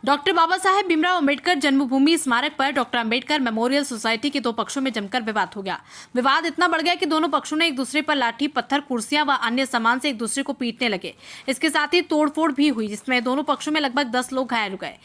Doctor Baba Saheb Bhimrao Ambedkar जन्मभूमि स्मारक पर doctor Ambedkar memorial society के दो पक्षों में जमकर विवाद हो गया। विवाद इतना बढ़ गया कि दोनों पक्षों ने एक दूसरे पर लाठी, पत्थर, कुर्सियां व अन्य सामान से एक दूसरे को पीटने लगे। इसके साथ ही तोड़फोड़ भी हुई, जिसमें दोनों पक्षों में लगभग 10 लोग घायल हो गए।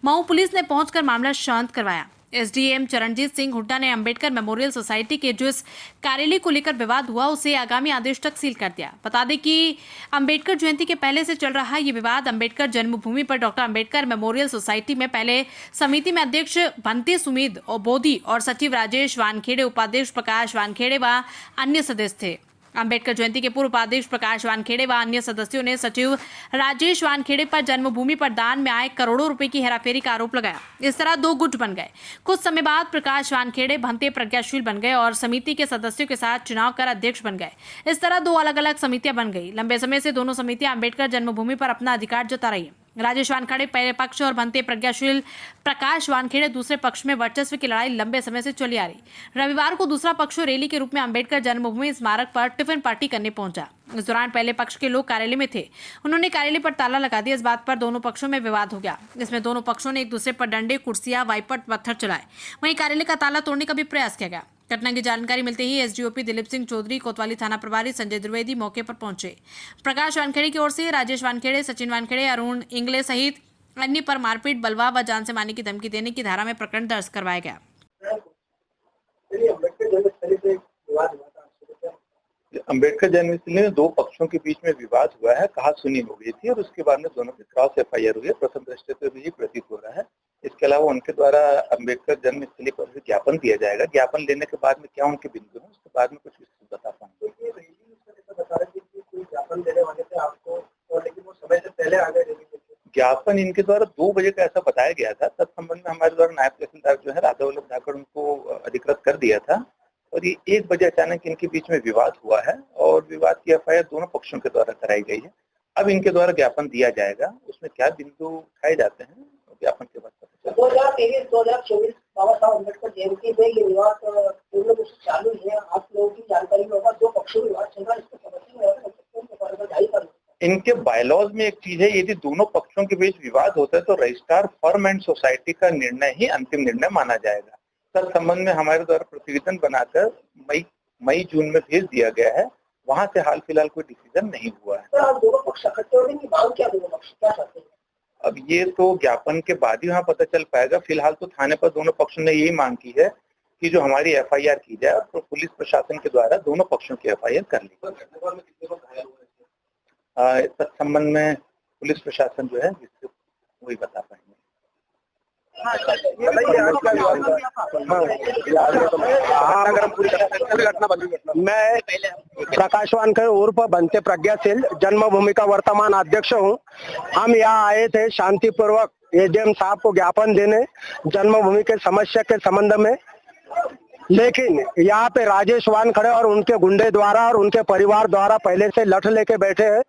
मऊ पुलिस ने पहुंचकर मामला शांत करवाया। एसडीएम चरणजीत सिंह हुड्डा ने अंबेडकर मेमोरियल सोसाइटी के जो इस कार्यालय को लेकर विवाद हुआ उसे आगामी आदेश तक सील कर दिया। बता दें कि अंबेडकर जयंती के पहले से चल रहा ये विवाद अंबेडकर जन्मभूमि पर डॉक्टर अंबेडकर मेमोरियल सोसाइटी में पहले समिति में अध्यक्ष भंते सुमेध और बोधी और सचिव राजेश वानखेड़े, उपाध्यक्ष प्रकाश वानखेड़े व अन्य सदस्य थे। अंबेडकर जयंती के पूर्व उपाध्यक्ष प्रकाश वानखेड़े व अन्य सदस्यों ने सचिव राजेश वानखेड़े पर जन्मभूमि पर दान में आए करोड़ों रुपए की हेराफेरी का आरोप लगाया। इस तरह दो गुट बन गए। कुछ समय बाद प्रकाश वानखेड़े भंते प्रज्ञाशील बन गए और समिति के सदस्यों के साथ चुनाव कर अध्यक्ष बन गए। इस तरह दो अलग अलग समितियां बन गई। लंबे समय से दोनों समितियां अंबेडकर जन्मभूमि पर अपना अधिकार जता रही है। राजेश वानखेड़े पहले पक्ष और भंते प्रज्ञाशील प्रकाश वानखेड़े दूसरे पक्ष में वर्चस्व की लड़ाई लंबे समय से चली आ रही। रविवार को दूसरा पक्ष रैली के रूप में अंबेडकर जन्मभूमि स्मारक पर टिफिन पार्टी करने पहुंचा। इस दौरान पहले पक्ष के लोग कार्यालय में थे। उन्होंने कार्यालय पर ताला लगा दिया। इस बात पर दोनों पक्षों में विवाद हो गया। इसमें दोनों पक्षों ने एक दूसरे पर डंडे, कुर्सियां, वाइपर, पत्थर चलाए। वहीं कार्यालय का ताला तोड़ने का भी प्रयास किया गया। घटना की जानकारी मिलते ही एसडीओपी दिलीप सिंह चौधरी, कोतवाली थाना प्रभारी संजय द्विवेदी मौके पर पहुंचे। प्रकाश वानखेड़े की ओर से राजेश वानखेड़े, सचिन वानखेड़े, अरुण इंगले सहित अन्य पर मारपीट, बलवा व जान से मारने की धमकी देने की धारा में प्रकरण दर्ज करवाया गया। अंबेडकर जन्मस्थली में दो पक्षों के बीच में विवाद हुआ है, कहा सुनी हो गई थी और उसके बाद में दोनों की क्रॉस एफआईआर हुई है। प्रथम दृष्टया से भी ये प्रतीत हो रहा है। इसके अलावा उनके द्वारा अंबेडकर जन्मस्थली पर भी ज्ञापन दिया जाएगा। ज्ञापन लेने के बाद में क्या उनके बिंदु है उसके बाद में कुछ विस्तृत बता पाऊंगा। ज्ञापन देने वाले थे आपको, और लेकिन वो समय से पहले आ गए। ज्ञापन इनके द्वारा 2 बजे का ऐसा बताया गया था। तत्संबंध में हमारे द्वारा नायब तहसीलदार जो है राधा वल्लभ धाकड़ उनको अधिकृत कर दिया था और ये 1 बजे अचानक इनके बीच में विवाद हुआ है और विवाद की एफआईआर दोनों पक्षों के द्वारा कराई गई है। अब इनके द्वारा ज्ञापन दिया जाएगा, उसमें क्या बिंदु उठाए जाते हैं ज्ञापन के बाद पता चलेगा। 2023-2024 बाबा साहब अम्बेडकर जयंती में ये विवाद पूर्ण रूप से चालू है। आप लोगों की जानकारी में होगा, दो पक्षों में विवाद चल रहा है। इसको समझ इनके बायलॉज में एक चीज है, यदि दोनों पक्षों के बीच विवाद होता है तो रजिस्ट्रार फर्म एंड सोसाइटी का निर्णय ही अंतिम निर्णय माना जाएगा। सर संबंध में हमारे द्वारा प्रतिवेदन बनाकर मई जून में भेज दिया गया है। वहां से हाल फिलहाल कोई डिसीजन नहीं हुआ है। सर, दोनों पक्ष इकट्ठे होने की मांग क्या, दोनों पक्ष क्या चाहते हैं? अब ये तो ज्ञापन के बाद ही वहाँ पता चल पाएगा। फिलहाल तो थाने पर दोनों पक्षों ने यही मांग की है कि जो हमारी एफआईआर की जाए और पुलिस प्रशासन के द्वारा दोनों पक्षों की एफआईआर कर ली। इस संबंध में पुलिस प्रशासन जो है जिससे वही बता पाएंगे। मैं प्रकाश वानखेड़े उर्फ भंते प्रज्ञाशील जन्मभूमि का वर्तमान अध्यक्ष हूँ। हम यहाँ आए थे शांतिपूर्वक एडीएम साहब को ज्ञापन देने जन्मभूमि के समस्या के संबंध में, लेकिन यहाँ पे राजेश वानखेड़े और उनके गुंडे द्वारा और उनके परिवार द्वारा पहले से लठ लेके बैठे हैं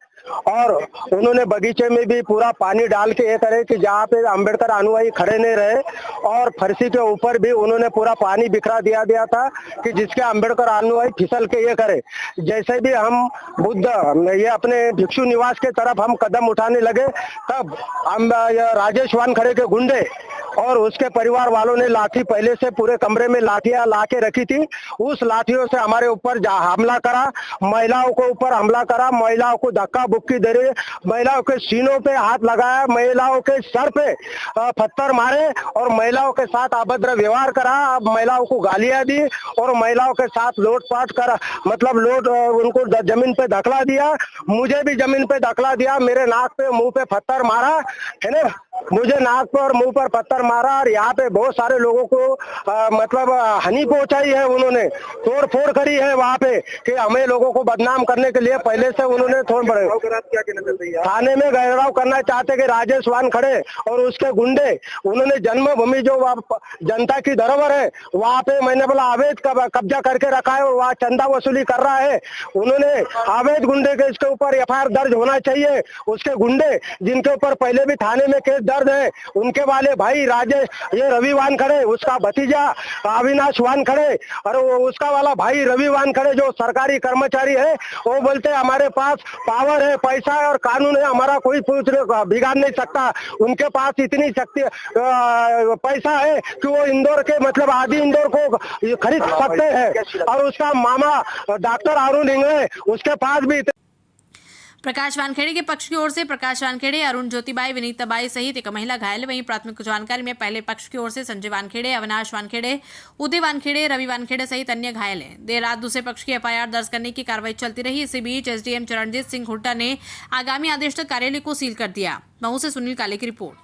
और उन्होंने बगीचे में भी पूरा पानी डाल के ये करे कि जहाँ पे अंबेडकर अनुयायी खड़े नहीं रहे और फर्शी के ऊपर भी उन्होंने पूरा पानी बिखरा दिया था कि जिसके अंबेडकर अनुयायी फिसल के ये करे। जैसे भी हम बुद्ध ये अपने भिक्षु निवास के तरफ हम कदम उठाने लगे तब हम राजेश वानखेड़े के गुंडे और उसके परिवार वालों ने लाठी पहले से पूरे कमरे में लाठियां ला के रखी थी। उस लाठियों से हमारे ऊपर हमला करा, महिलाओं के ऊपर हमला करा, महिलाओं को धक्का बुक्की दे रही, महिलाओं के सीनों पे हाथ लगाया, महिलाओं के सर पे पत्थर मारे और महिलाओं के साथ अभद्र व्यवहार करा, महिलाओं को गालियां दी और महिलाओं के साथ लूटपाट करा, मतलब उनको जमीन पे धकला दिया। मुझे भी जमीन पे धकला दिया, मेरे नाक पे मुंह पे पत्थर मारा है ना, मुझे नाक पे और मुंह पर पत्थर मारा और यहाँ पे बहुत सारे लोगों को मतलब हानि पहुंचाई है। उन्होंने तोड़ फोड़ करी है वहाँ पे कि हमें लोगों को बदनाम करने के लिए पहले से उन्होंने थाने में घेराव करना चाहते कि राजेश वानखड़े और उसके गुंडे उन्होंने जन्मभूमि जो जनता की धरोहर है वहाँ पे मैंने बोला अवैध कब्जा करके रखा है और वहाँ चंदा वसूली कर रहा है। उन्होंने अवैध गुंडे के इसके ऊपर एफआईआर दर्ज होना चाहिए। उसके गुंडे जिनके ऊपर पहले भी थाने में केस दर्ज है उनके वाले भाई राजेश ये रवि वानखड़े, उसका भतीजा अविनाश वानखड़े और उसका वाला भाई रवि वानखड़े जो सरकारी कर्मचारी है वो बोलते हैं हमारे पास पावर है, पैसा है और कानून है, हमारा कोई बिगाड़ नहीं सकता। उनके पास इतनी शक्ति पैसा है कि वो इंदौर के मतलब आदि इंदौर को खरीद सकते हैं। और उसका मामा डॉक्टर अरुण इंगले उसके पास भी प्रकाश वानखेड़े के पक्ष की ओर से प्रकाश वानखेड़े, अरुण ज्योतिबाई, विनीताबाई सहित एक महिला घायल। वहीं प्राथमिक जानकारी में पहले पक्ष की ओर से संजय वानखेड़े, अविनाश वानखेड़े, उदय वानखेड़े, रवि वानखेड़े सहित अन्य घायल हैं। देर रात दूसरे पक्ष की एफआईआर दर्ज करने की कार्रवाई चलती रही। इसी बीच एसडीएम चरणजीत सिंह हुड्डा ने आगामी आदेश तक कार्यालय को सील कर दिया। महू से सुनील काले की रिपोर्ट।